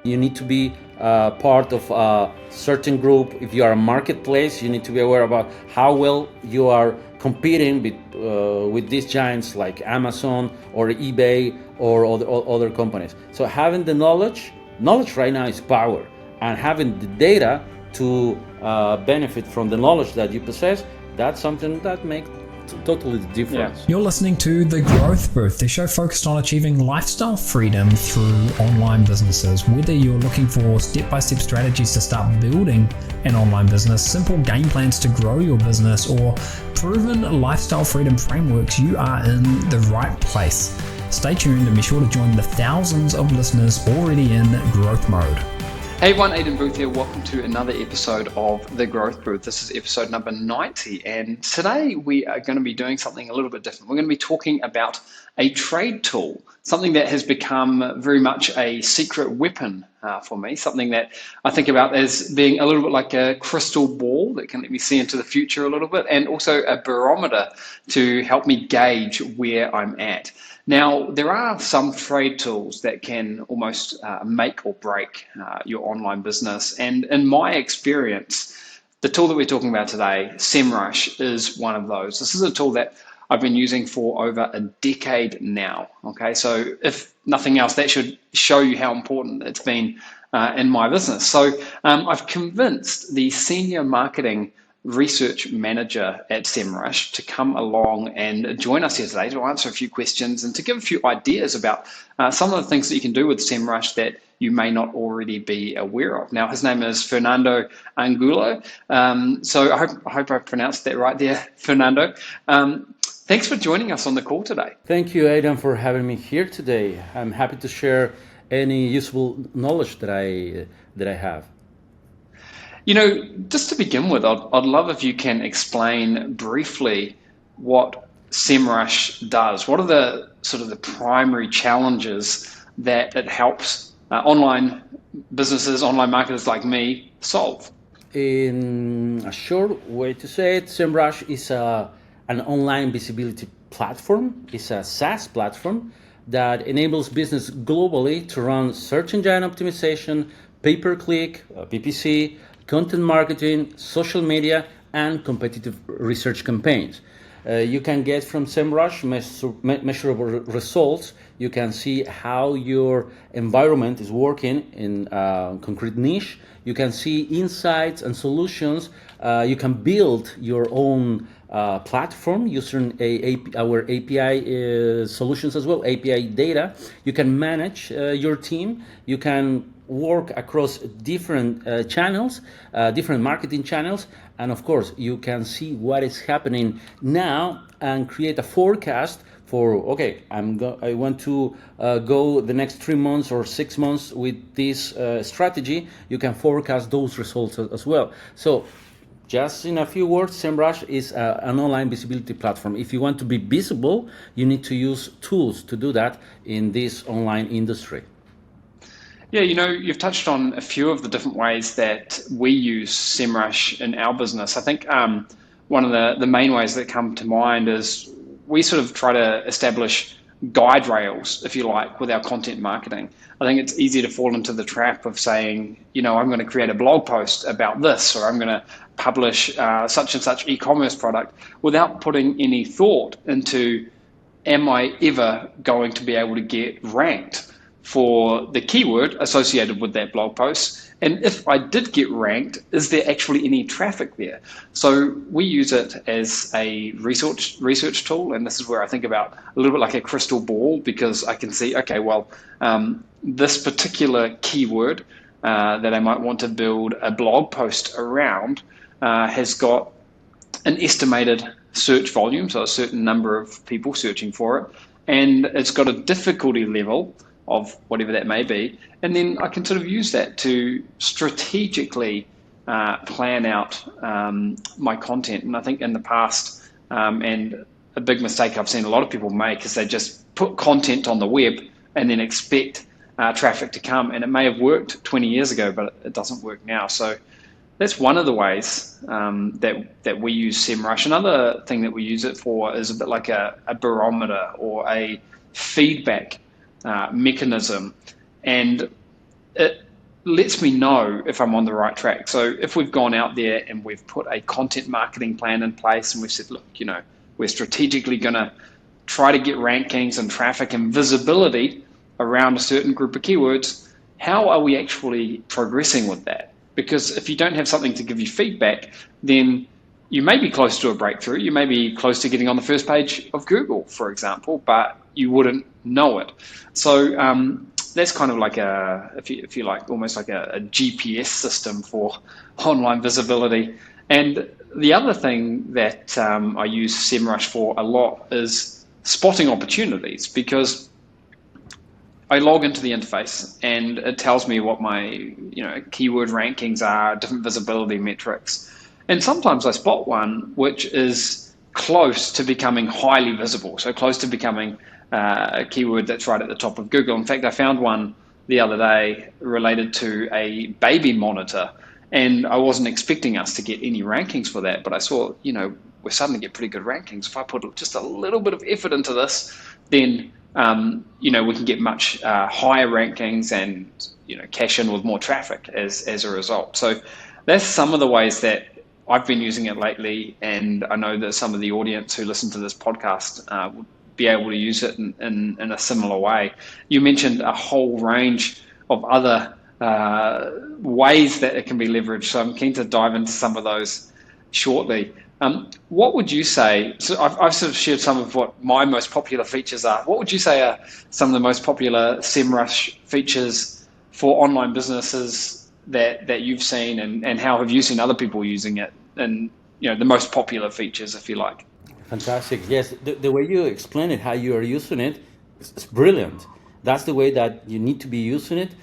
You need to be part of a certain group. If you are a marketplace, you need to be aware about how well you are competing with these giants like Amazon or eBay or other companies. So having the knowledge right now is power, and having the data to benefit from the knowledge that you possess, that's something that makes totally the difference. You're listening to The Growth Booth, the show focused on achieving lifestyle freedom through online businesses. Whether you're looking for step-by-step strategies to start building an online business, simple game plans to grow your business, or proven lifestyle freedom frameworks, you are in the right place. Stay tuned and be sure to join the thousands of listeners already in growth mode. Hey everyone, Aidan Booth here. Welcome to another episode of The Growth Booth. This is episode number 90, and today we are going to be doing something a little bit different. We're going to be talking about a trade tool, something that has become very much a secret weapon for me, something that I think about as being a little bit like a crystal ball that can let me see into the future a little bit, and also a barometer to help me gauge where I'm at. Now, there are some trade tools that can almost make or break your online business. And in my experience, the tool that we're talking about today, SEMrush, is one of those. This is a tool that I've been using for over a decade now. Okay, so if nothing else, that should show you how important it's been in my business. So I've convinced the senior marketing research manager at SEMrush to come along and join us here today to answer a few questions and to give a few ideas about some of the things that you can do with SEMrush that you may not already be aware of. Now, his name is Fernando Angulo. So I hope I pronounced that right there, Fernando. Thanks for joining us on the call today. Thank you, Aidan, for having me here today. I'm happy to share any useful knowledge that I have. You know, just to begin with, I'd love if you can explain briefly what SEMrush does. What are the sort of the primary challenges that it helps online businesses, online marketers like me solve? In a short way to say it, SEMrush is an online visibility platform. It's a SaaS platform that enables business globally to run search engine optimization, pay-per-click, PPC, content marketing, social media, and competitive research campaigns. You can get from SEMrush measurable results. You can see how your environment is working in a concrete niche. You can see insights and solutions. You can build your own platform using our API solutions as well, API data. You can manage your team. You can work across different channels, different marketing channels, and of course you can see what is happening now and create a forecast for, okay, I want to go the next 3 months or 6 months with this strategy. You can forecast those results as well. So just in a few words, SEMrush is an online visibility platform. If you want to be visible, you need to use tools to do that in this online industry. Yeah, you know, you've touched on a few of the different ways that we use SEMrush in our business. I think one of the main ways that come to mind is we sort of try to establish guide rails, if you like, with our content marketing. I think it's easy to fall into the trap of saying, you know, I'm going to create a blog post about this, or I'm going to publish such and such e-commerce product without putting any thought into, am I ever going to be able to get ranked for the keyword associated with that blog post? And if I did get ranked, is there actually any traffic there? So we use it as a research tool, and this is where I think about a little bit like a crystal ball, because I can see, okay, well, this particular keyword that I might want to build a blog post around has got an estimated search volume, so a certain number of people searching for it, and it's got a difficulty level of whatever that may be, and then I can sort of use that to strategically plan out my content. And I think in the past, and a big mistake I've seen a lot of people make is they just put content on the web and then expect traffic to come, and it may have worked 20 years ago, but it doesn't work now. So that's one of the ways that we use SEMrush. Another thing that we use it for is a bit like a barometer or a feedback mechanism, and lets me know if I'm on the right track. So if we've gone out there and we've put a content marketing plan in place and we've said, look, we're strategically going to try to get rankings and traffic and visibility around a certain group of keywords, how are we actually progressing with that? Because if you don't have something to give you feedback, then you may be close to a breakthrough. You may be close to getting on the first page of Google, for example, but you wouldn't know it. So that's kind of like if you like, almost like a GPS system for online visibility. And the other thing that I use SEMrush for a lot is spotting opportunities, because I log into the interface and it tells me what my keyword rankings are, different visibility metrics. And sometimes I spot one which is close to becoming highly visible, so close to becoming a keyword that's right at the top of Google. In fact, I found one the other day related to a baby monitor, and I wasn't expecting us to get any rankings for that, but I saw, we're starting to get pretty good rankings. If I put just a little bit of effort into this, then we can get much higher rankings and cash in with more traffic as a result. So that's some of the ways that I've been using it lately, and I know that some of the audience who listen to this podcast would be able to use it in a similar way. You mentioned a whole range of other ways that it can be leveraged, so I'm keen to dive into some of those shortly. What would you say, so I've sort of shared some of what my most popular features are. What would you say are some of the most popular SEMrush features for online businesses that you've seen, and how have you seen other people using it, and the most popular features, if you like? Fantastic. Yes, the way you explain it, how you are using it, is brilliant. That's the way that you need to be using it.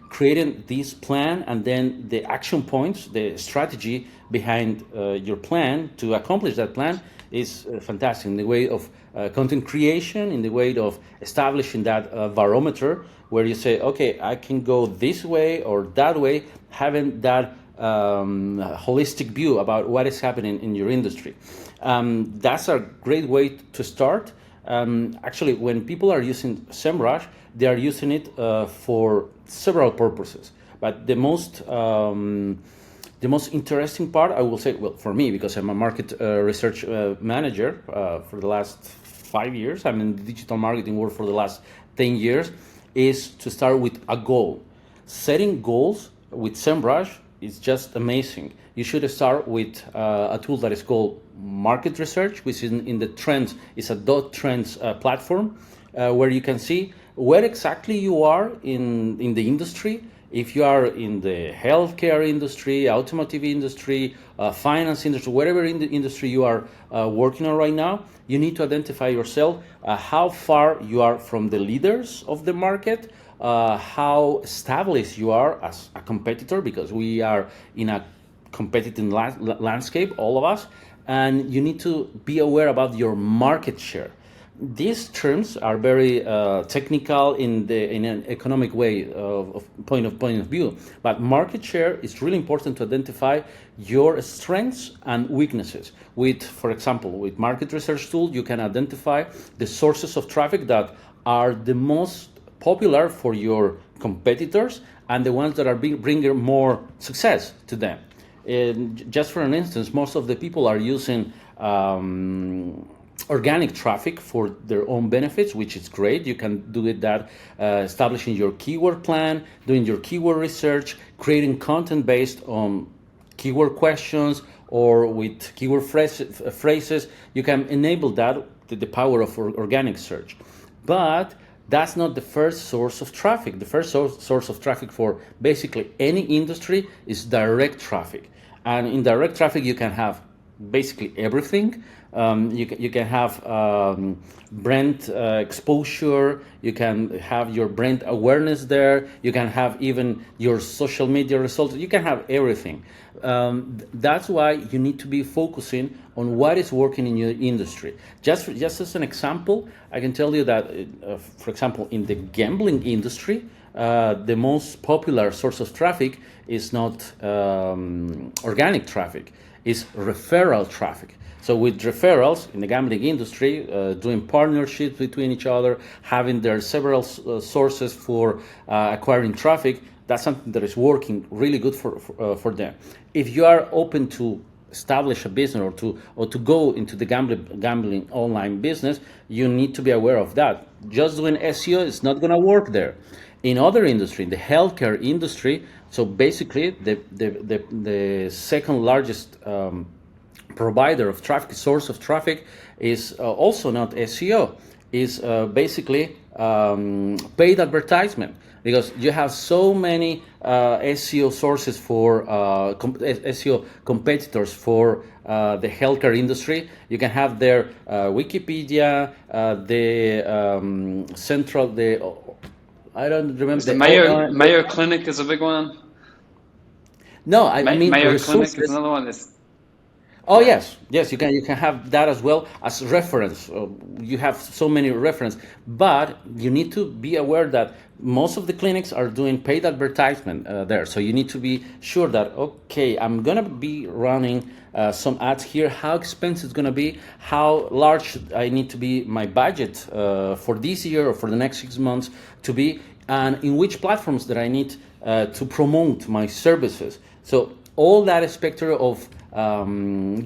Creating this plan and then the action points, the strategy behind your plan to accomplish that plan is fantastic. In the way of content creation, in the way of establishing that barometer where you say, okay, I can go this way or that way, having that holistic view about what is happening in your industry. That's a great way to start. Actually, when people are using SEMrush, they are using it for several purposes. But the most interesting part, I will say, well, for me, because I'm a market research manager for the last 5 years, I'm in the digital marketing world for the last 10 years, is to start with a goal. Setting goals with SEMrush is just amazing. You should start with a tool that is called market research, which is in the trends. It's a .trends platform where you can see where exactly you are in the industry. If you are in the healthcare industry, automotive industry, finance industry, whatever in the industry you are working on right now, you need to identify yourself how far you are from the leaders of the market, how established you are as a competitor, because we are in a competitive landscape, all of us, and you need to be aware about your market share. These terms are very technical in an economic way of point of view, but market share is really important to identify your strengths and weaknesses. For example, with market research tool, you can identify the sources of traffic that are the most popular for your competitors and the ones that are bringing more success to them. And just for an instance, most of the people are using organic traffic for their own benefits, which is great. You can do it that establishing your keyword plan, doing your keyword research, creating content based on keyword questions or with keyword phrases. You can enable that to the power of organic search. But that's not the first source of traffic. The first source of traffic for basically any industry is direct traffic. And in direct traffic, you can have basically everything. You can have brand exposure, you can have your brand awareness there, you can have even your social media results, you can have everything. That's why you need to be focusing on what is working in your industry. Just as an example, I can tell you that, for example, in the gambling industry, the most popular source of traffic is not organic traffic, is referral traffic. So with referrals in the gambling industry, doing partnerships between each other, having their several sources for acquiring traffic, that's something that is working really good for them. If you are open to establish a business or to go into the gambling online business, you need to be aware of that. Just doing SEO is not going to work there. In other industry, in the healthcare industry, so basically the second largest provider of traffic, source of traffic, is also not SEO, is basically paid advertisement, because you have so many SEO sources for SEO competitors for the healthcare industry. You can have their Wikipedia, the central, I don't remember. The Mayo Clinic is a big one. No, I mean Mayo resources. Clinic is another one. Oh yes, you can have that as well as reference. You have so many reference, but you need to be aware that most of the clinics are doing paid advertisement there. So you need to be sure that, okay, I'm gonna be running some ads here. How expensive it's gonna be? How large I need to be my budget for this year or for the next 6 months to be, and in which platforms that I need to promote my services. So all that spectrum of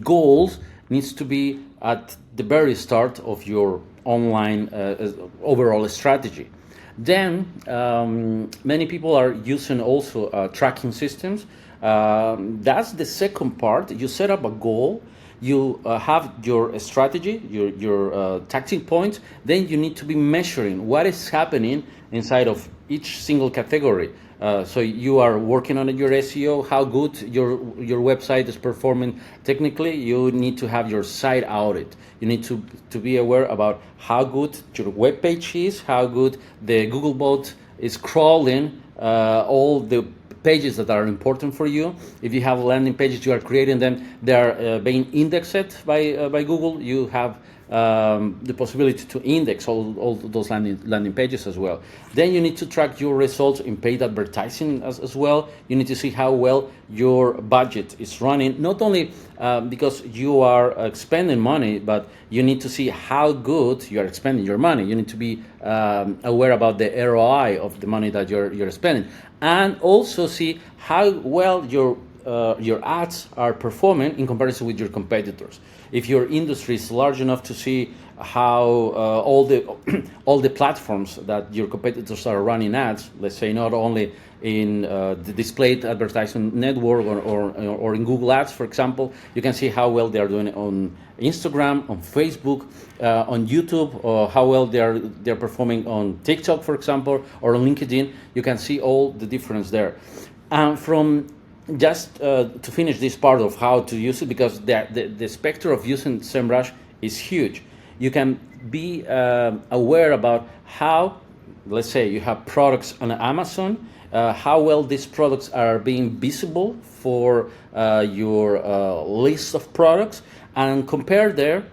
goals needs to be at the very start of your online overall strategy. Then many people are using also tracking systems. That's the second part. You set up a goal, you have your strategy, your tactic points, then you need to be measuring what is happening inside of each single category. So you are working on your SEO, how good your website is performing technically. You need to have your site audit. You need to be aware about how good your web page is, how good the Google bot is crawling all the pages that are important for you. If you have landing pages, you are creating them, they are being indexed by Google. You have the possibility to index all those landing pages as well. Then you need to track your results in paid advertising as well. You need to see how well your budget is running, not only because you are spending money, but you need to see how good you are spending your money. You need to be aware about the ROI of the money that you're spending, and also see how well your ads are performing in comparison with your competitors. If your industry is large enough to see how all the platforms that your competitors are running ads, let's say not only in the displayed advertisement network or in Google Ads, for example, you can see how well they are doing on Instagram, on Facebook, on YouTube, or how well they're performing on TikTok, for example, or on LinkedIn. You can see all the difference there. From just to finish this part of how to use it, because the spectrum of using SEMrush is huge. You can be aware about how, let's say you have products on Amazon, how well these products are being visible for your list of products, and compare them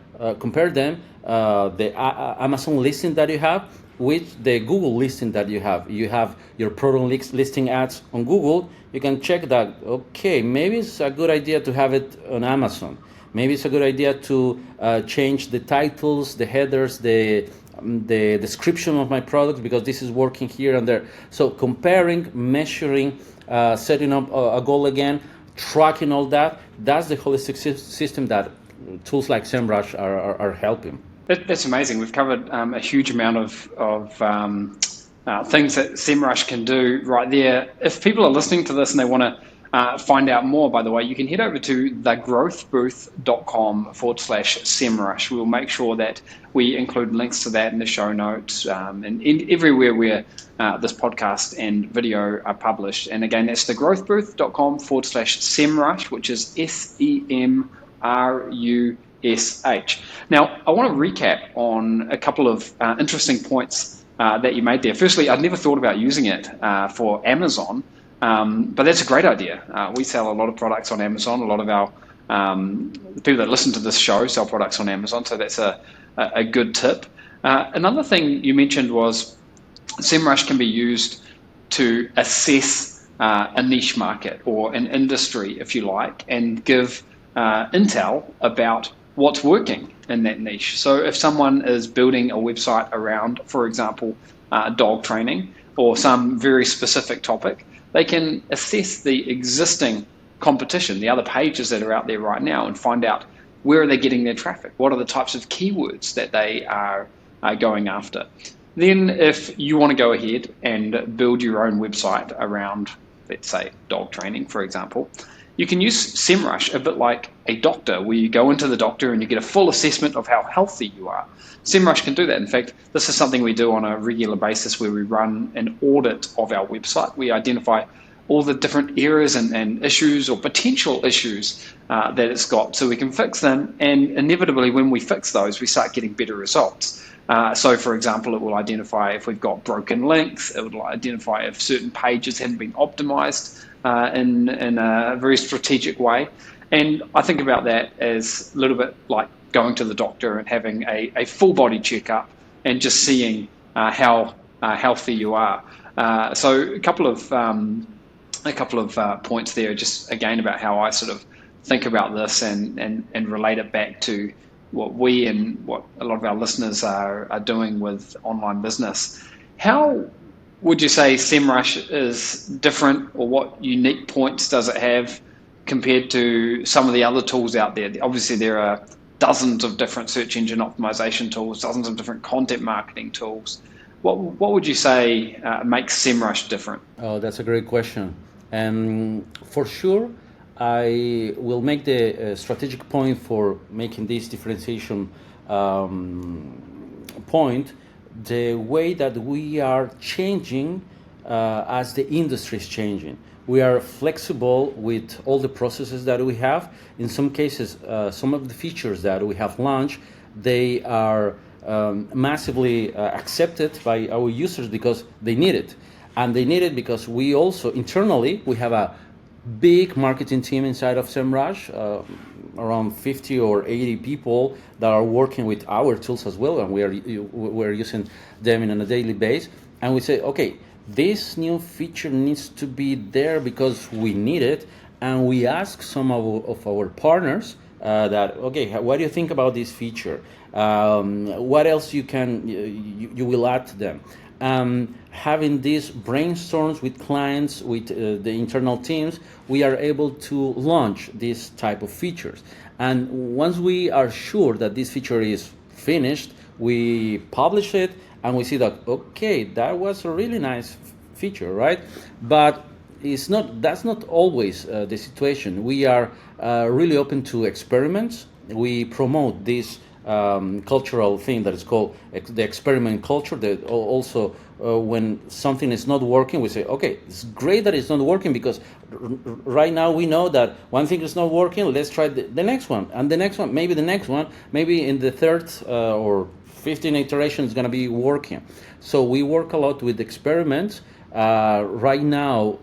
the Amazon listing that you have with the Google listing that you have. You have your product listing ads on Google. You can check that, okay, maybe it's a good idea to have it on Amazon. Maybe it's a good idea to change the titles, the headers, the description of my product, because this is working here and there. So comparing, measuring, setting up a goal again, tracking all that, that's the holistic system that tools like SEMrush are helping. That's amazing. We've covered a huge amount of things that SEMrush can do right there. If people are listening to this and they want to find out more, by the way, you can head over to thegrowthbooth.com/SEMrush. We'll make sure that we include links to that in the show notes and everywhere where this podcast and video are published. And again, that's thegrowthbooth.com/SEMrush, which is SEMRUSH. Now, I want to recap on a couple of interesting points that you made there. Firstly, I'd never thought about using it for Amazon, but that's a great idea. We sell a lot of products on Amazon. A lot of our the people that listen to this show sell products on Amazon, so that's a good tip. Another thing you mentioned was SEMrush can be used to assess a niche market or an industry, if you like, and give intel about what's working in that niche. So if someone is building a website around, for example, dog training or some very specific topic, they can assess the existing competition, the other pages that are out there right now, and find out where are they getting their traffic, what are the types of keywords that they are going after. Then if you want to go ahead and build your own website around, let's say, dog training, for example, you can use SEMrush a bit like a doctor, where you go into the doctor and you get a full assessment of how healthy you are. SEMrush can do that. In fact, this is something we do on a regular basis, where we run an audit of our website. We identify all the different errors and issues or potential issues that it's got, so we can fix them. And inevitably, when we fix those, we start getting better results. So, for example, it will identify if we've got broken links. It will identify if certain pages haven't been optimized in a very strategic way. And I think about that as a little bit like going to the doctor and having a full body checkup and just seeing how healthy you are. So a couple of points there, just again about how I sort of think about this and relate it back to what we and what a lot of our listeners are doing with online business. How would you say SEMrush is different, or what unique points does it have compared to some of the other tools out there? Obviously, there are dozens of different search engine optimization tools, dozens of different content marketing tools. What would you say makes SEMrush different? Oh, that's a great question. And for sure, I will make the strategic point for making this differentiation point, the way that we are changing as the industry is changing. We are flexible with all the processes that we have. In some cases, some of the features that we have launched, they are massively accepted by our users because they need it. And they need it because we also, internally, we have a big marketing team inside of SEMrush, around 50 or 80 people that are working with our tools as well, and we're using them on a daily basis. And we say, okay, this new feature needs to be there because we need it. And we ask some of our partners that, okay, what do you think about this feature? What else you will add to them? Having these brainstorms with clients, with the internal teams, we are able to launch this type of features. And once we are sure that this feature is finished, we publish it and we see that, okay, that was a really nice feature, right? But that's not always the situation. We are really open to experiments. We promote this cultural thing that is called the experiment culture. That also, when something is not working, we say, okay, it's great that it's not working, because right now we know that one thing is not working. Let's try the next one, and the next one, maybe the next one, maybe in the third or 15 iterations is going to be working. So we work a lot with experiments. Right now,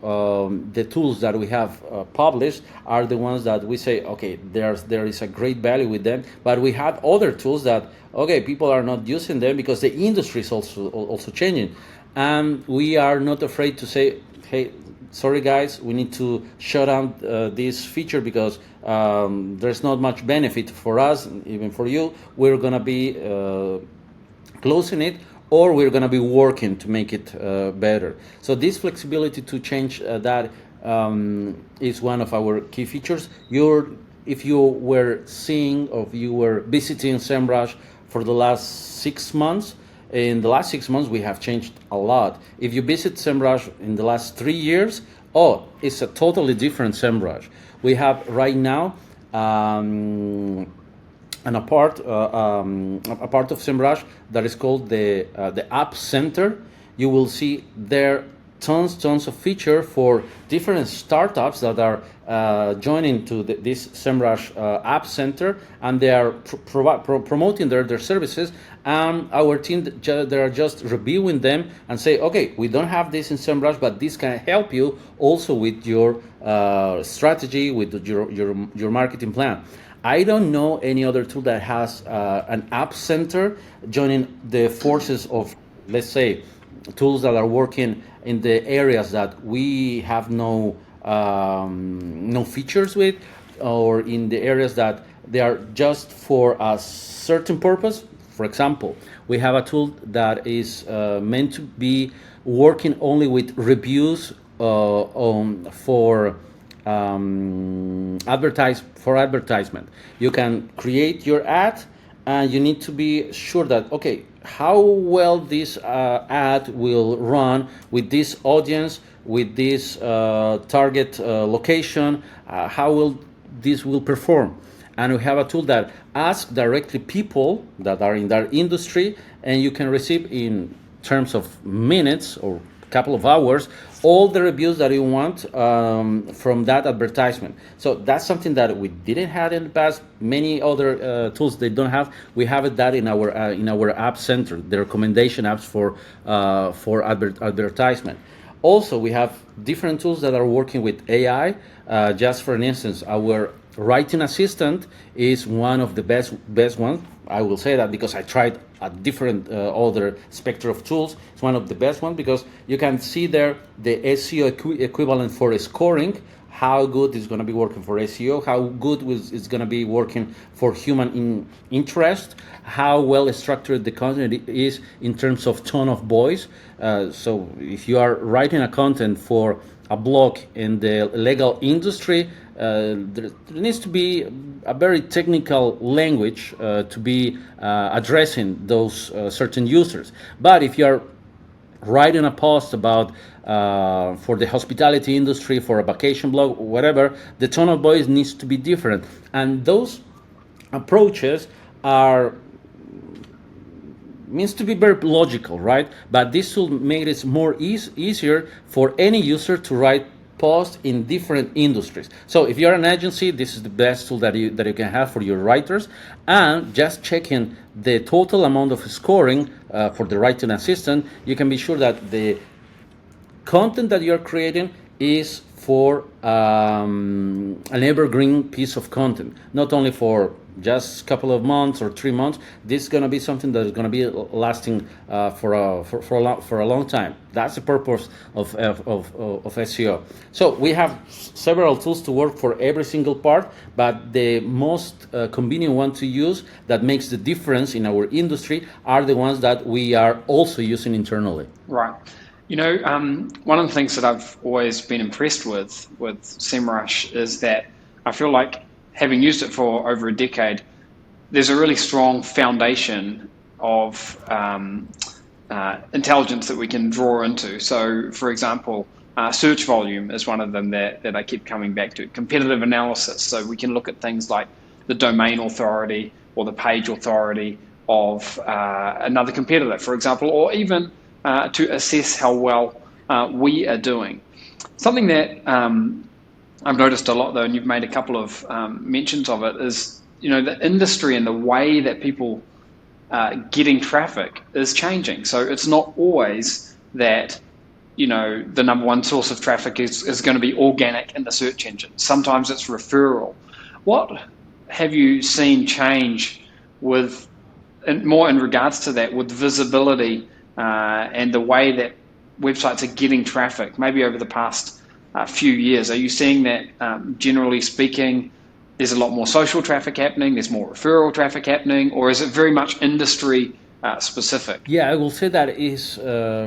the tools that we have published are the ones that we say, okay, there is a great value with them. But we have other tools that, okay, people are not using them because the industry is also changing. And we are not afraid to say, hey, sorry guys, we need to shut down this feature because there's not much benefit for us, even for you. We're going to be closing it, or we're going to be working to make it better. So this flexibility to change that is one of our key features. If you were seeing, or if you were visiting SEMrush for the last 6 months, in the last 6 months we have changed a lot. If you visit SEMrush in the last 3 years, it's a totally different SEMrush. We have right now a part of SEMrush that is called the App Center. You will see there tons of feature for different startups that are joining to this SEMrush App Center, and they are promoting their services. And our team, they are just reviewing them and say, okay, we don't have this in SEMrush, but this can help you also with your strategy, with your marketing plan. I don't know any other tool that has an app center joining the forces of, let's say, tools that are working in the areas that we have no features with, or in the areas that they are just for a certain purpose. For example, we have a tool that is meant to be working only with reviews for advertisement. You can create your ad, and you need to be sure that, okay, how well this ad will run with this audience, with this target location, how will this will perform. And we have a tool that asks directly people that are in that industry, and you can receive in terms of minutes or couple of hours all the reviews that you want from that advertisement. So that's something that we didn't have in the past. Many other tools they don't have. We have it that in our app center, the recommendation apps for advertisement. Also, we have different tools that are working with AI. Just for an instance, our writing assistant is one of the best ones. I will say that because I tried a different other spectrum of tools. It's one of the best ones because you can see there the SEO equivalent for scoring, how good is going to be working for SEO, how good is going to be working for human interest, how well structured the content is in terms of tone of voice. So if you are writing a content for a blog in the legal industry, there needs to be a very technical language to be addressing those certain users. But if you are writing a post about for the hospitality industry, for a vacation blog, whatever, the tone of voice needs to be different. And those approaches are means to be very logical, right? But this will make it more easier for any user to write posts in different industries. So if you're an agency, this is the best tool that you can have for your writers. And just checking the total amount of scoring for the writing assistant, you can be sure that the content that you're creating is for an evergreen piece of content, not only for just a couple of months or 3 months. This is going to be something that is going to be lasting for a long time. That's the purpose of SEO. So we have several tools to work for every single part, but the most convenient one to use that makes the difference in our industry are the ones that we are also using internally. Right. You know, one of the things that I've always been impressed with SEMrush is that I feel like, having used it for over a decade, there's a really strong foundation of intelligence that we can draw into. So, for example, search volume is one of them that I keep coming back to. Competitive analysis, so we can look at things like the domain authority or the page authority of another competitor, for example, or even to assess how well we are doing. Something that I've noticed a lot, though, and you've made a couple of mentions of it, is, you know, the industry and the way that people getting traffic is changing. So it's not always that, you know, the number one source of traffic is going to be organic in the search engine. Sometimes it's referral. What have you seen change with, more in regards to that, with visibility and the way that websites are getting traffic, maybe over the past few years? Are you seeing that, generally speaking, there's a lot more social traffic happening, there's more referral traffic happening, or is it very much industry specific? Yeah, I will say that is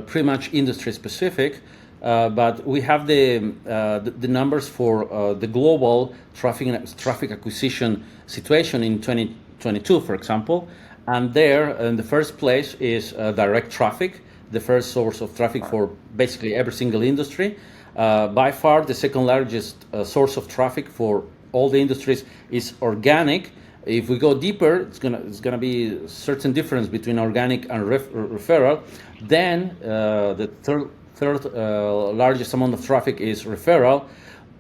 pretty much industry specific, but we have the numbers for the global traffic acquisition situation in 2022, for example, and there in the first place is direct traffic, the first source of traffic for basically every single industry. By far, the second largest source of traffic for all the industries is organic. If we go deeper, it's gonna be a certain difference between organic and referral. Then the third largest amount of traffic is referral.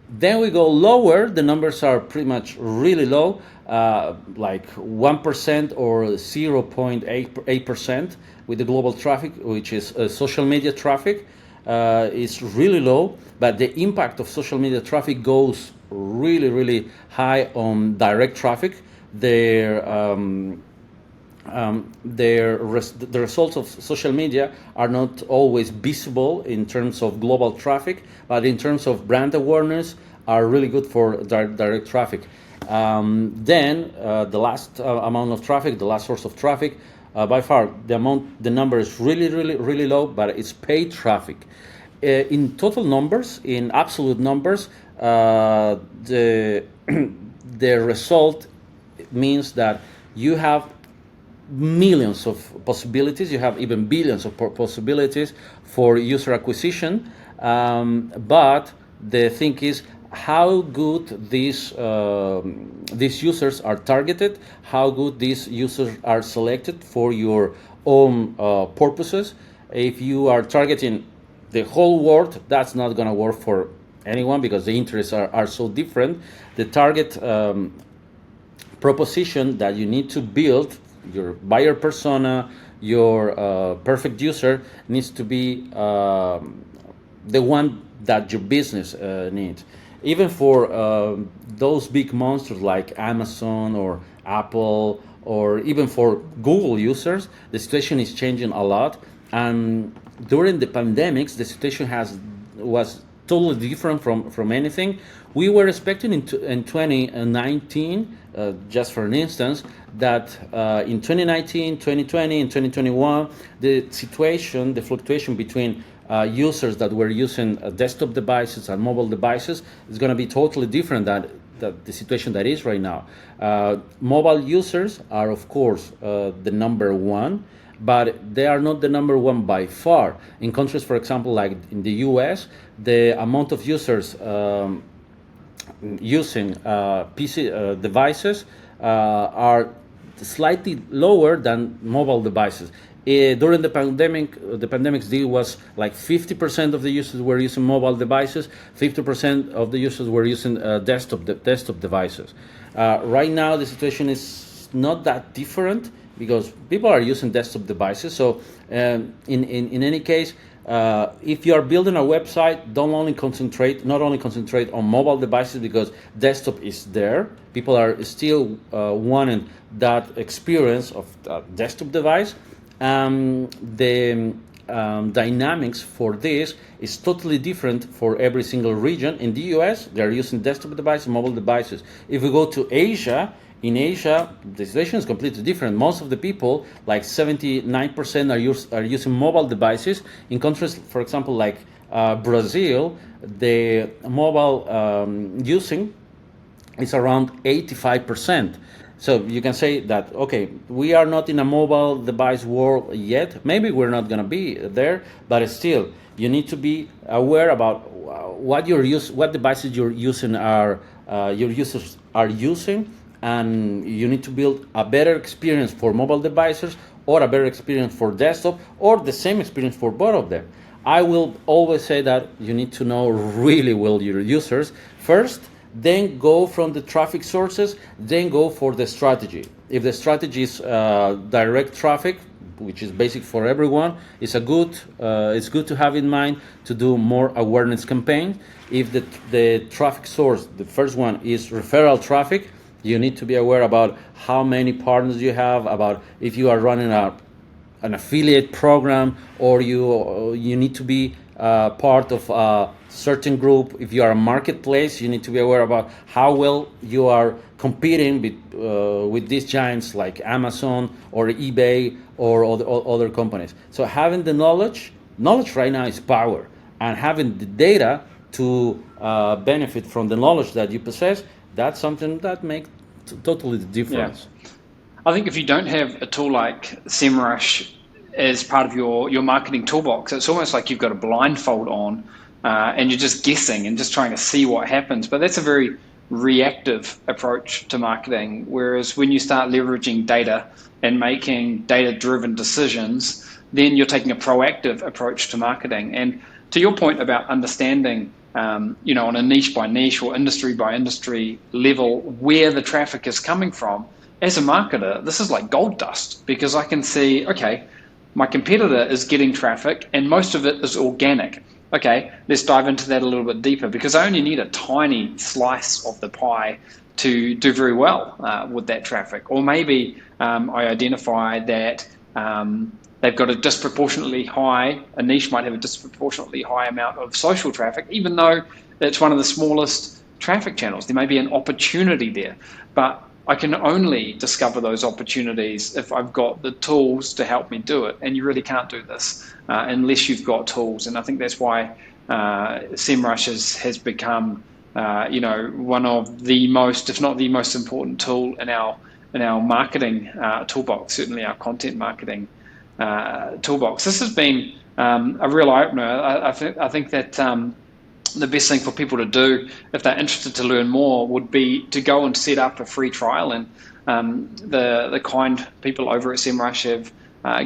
Then we go lower. The numbers are pretty much really low, like 1% or 0.8% with the global traffic, which is social media traffic. Is really low, but the impact of social media traffic goes really, really high on direct traffic. The results of social media are not always visible in terms of global traffic, but in terms of brand awareness are really good for direct traffic. Then the last amount of traffic, the last source of traffic, by far the number is really, really, really low, but it's paid traffic. in total numbers, in absolute numbers, the the result means that you have millions of possibilities. You have even billions of possibilities for user acquisition. But the thing is how good these users are targeted, how good these users are selected for your own purposes. If you are targeting the whole world, that's not going to work for anyone because the interests are so different. The target proposition that you need to build, your buyer persona, your perfect user, needs to be the one that your business needs. Even for those big monsters like Amazon or Apple, or even for Google users, the situation is changing a lot. And during the pandemics, the situation was totally different from anything. We were expecting in 2019, just for an instance, that in 2019, 2020, and 2021, the situation, the fluctuation between users that were using desktop devices and mobile devices is going to be totally different than the situation that is right now. Mobile users are, of course, the number one, but they are not the number one by far. In countries, for example, like in the US, the amount of users using PC devices are slightly lower than mobile devices. During the pandemic's deal was like 50% of the users were using mobile devices, 50% of the users were using desktop devices. Right now, the situation is not that different because people are using desktop devices. So, in any case, if you are building a website, not only concentrate on mobile devices because desktop is there. People are still wanting that experience of a desktop device. The dynamics for this is totally different for every single region. In the US, they are using desktop devices, mobile devices. If we go to Asia, in Asia, the situation is completely different. Most of the people, like 79%, are using mobile devices. In countries, for example, like Brazil, the mobile using is around 85%. So you can say that, okay, we are not in a mobile device world yet. Maybe we're not going to be there, but still, you need to be aware about what devices your users are using, and you need to build a better experience for mobile devices or a better experience for desktop or the same experience for both of them. I will always say that you need to know really well your users first, then go from the traffic sources, then go for the strategy. If the strategy is direct traffic, which is basic for everyone, it's good to have in mind to do more awareness campaigns. If the traffic source, the first one, is referral traffic, you need to be aware about how many partners you have, about if you are running an affiliate program, or you need to be part of a certain group. If you are a marketplace, you need to be aware about how well you are competing with these giants like Amazon or eBay or other companies. So having the knowledge right now is power, and having the data to benefit from the knowledge that you possess, that's something that makes totally the difference. Yeah. I think if you don't have a tool like SEMrush as part of your marketing toolbox, it's almost like you've got a blindfold on and you're just guessing and just trying to see what happens. But that's a very reactive approach to marketing. Whereas when you start leveraging data and making data-driven decisions, then you're taking a proactive approach to marketing. And to your point about understanding, on a niche by niche or industry by industry level, where the traffic is coming from, as a marketer, this is like gold dust, because I can see, okay, my competitor is getting traffic and most of it is organic. Okay, let's dive into that a little bit deeper, because I only need a tiny slice of the pie to do very well with that traffic. Or maybe I identify that they've got a niche might have a disproportionately high amount of social traffic, even though it's one of the smallest traffic channels. There may be an opportunity there, but I can only discover those opportunities if I've got the tools to help me do it. And you really can't do this unless you've got tools. And I think that's why SEMrush has become one of the most, if not the most important tool in our marketing toolbox, certainly our content marketing toolbox. This has been a real eye-opener. I think that the best thing for people to do if they're interested to learn more would be to go and set up a free trial. And the kind people over at SEMrush have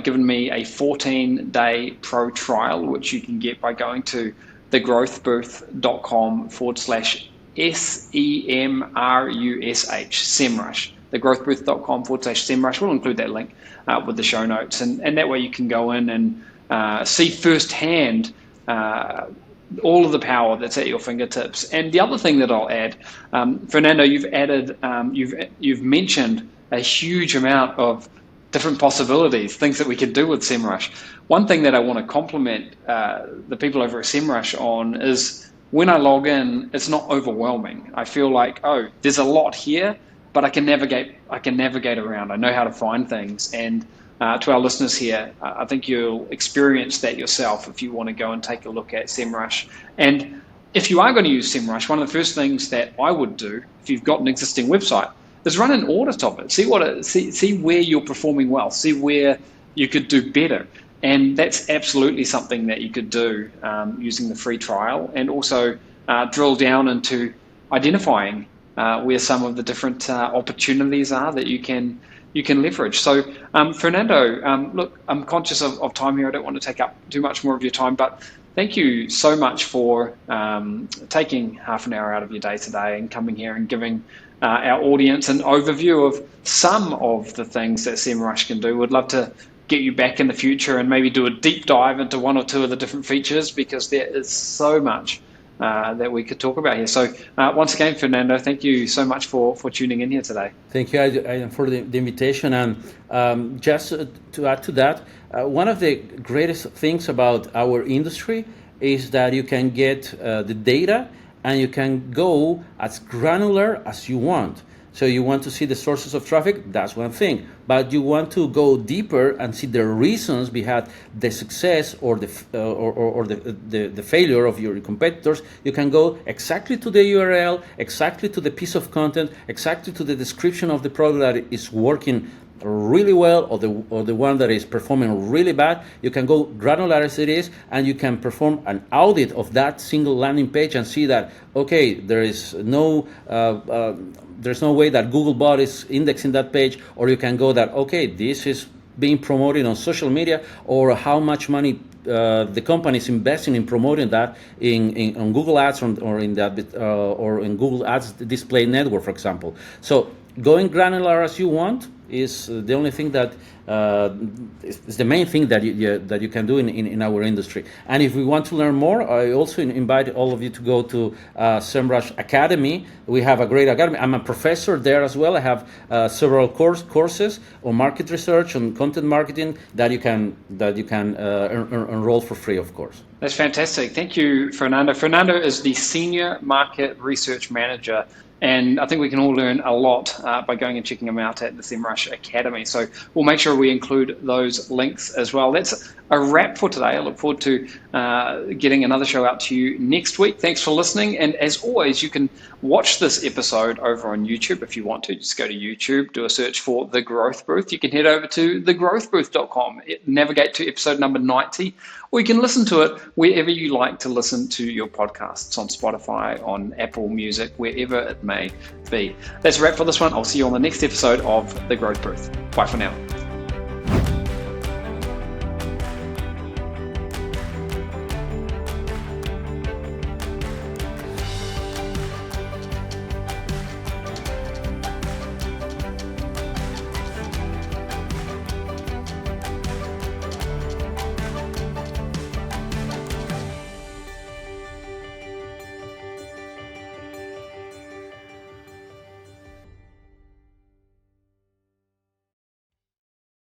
given me a 14-day pro trial, which you can get by going to thegrowthbooth.com/SEMRUSH, SEMrush. Thegrowthbooth.com/SEMrush. We'll include that link with the show notes. And that way you can go in and see firsthand all of the power that's at your fingertips. And the other thing that I'll add, Fernando, you've mentioned a huge amount of different possibilities, things that we could do with SEMrush. One thing that I want to compliment the people over at SEMrush on is when I log in, it's not overwhelming. I feel like, there's a lot here, but I can navigate around. I know how to find things. And to our listeners here, I think you'll experience that yourself if you want to go and take a look at SEMrush. And if you are going to use SEMrush, one of the first things that I would do, if you've got an existing website, is run an audit of it. See where you're performing well. See where you could do better. And that's absolutely something that you could do using the free trial, and also drill down into identifying where some of the different opportunities are that you can leverage. So, Fernando, look, I'm conscious of time here. I don't want to take up too much more of your time, but thank you so much for taking half an hour out of your day today and coming here and giving our audience an overview of some of the things that SEMrush can do. We'd love to get you back in the future and maybe do a deep dive into one or two of the different features, because there is so much that we could talk about here. So once again, Fernando, thank you so much for tuning in here today. Thank you, Aidan, for the invitation. And just to add to that, one of the greatest things about our industry is that you can get the data and you can go as granular as you want. So you want to see the sources of traffic, that's one thing. But you want to go deeper and see the reasons behind the success or the failure of your competitors. You can go exactly to the URL, exactly to the piece of content, exactly to the description of the product that is working really well, or the one that is performing really bad. You can go granular as it is, and you can perform an audit of that single landing page and see that, okay, there's no way that Googlebot is indexing that page, or you can go that, okay, this is being promoted on social media, or how much money the company is investing in promoting that on Google Ads or in Google Ads display network, for example. So going granular as you want is the only thing that is the main thing that you can do in our industry. And if we want to learn more, I also invite all of you to go to SEMrush Academy. We have a great academy. I'm a professor there as well. I have several courses on market research, on content marketing that you can enroll for free, of course. That's fantastic. Thank you, Fernando. Fernando is the Senior Market Research Manager, and I think we can all learn a lot by going and checking them out at the SEMrush Academy. So we'll make sure we include those links as well. That's a wrap for today. I look forward to getting another show out to you next week. Thanks for listening. And as always, you can watch this episode over on YouTube if you want to. Just go to YouTube, do a search for The Growth Booth. You can head over to thegrowthbooth.com, navigate to episode number 90, or you can listen to it wherever you like to listen to your podcasts, on Spotify, on Apple Music, wherever it may be. That's a wrap for this one. I'll see you on the next episode of The Growth Booth. Bye for now.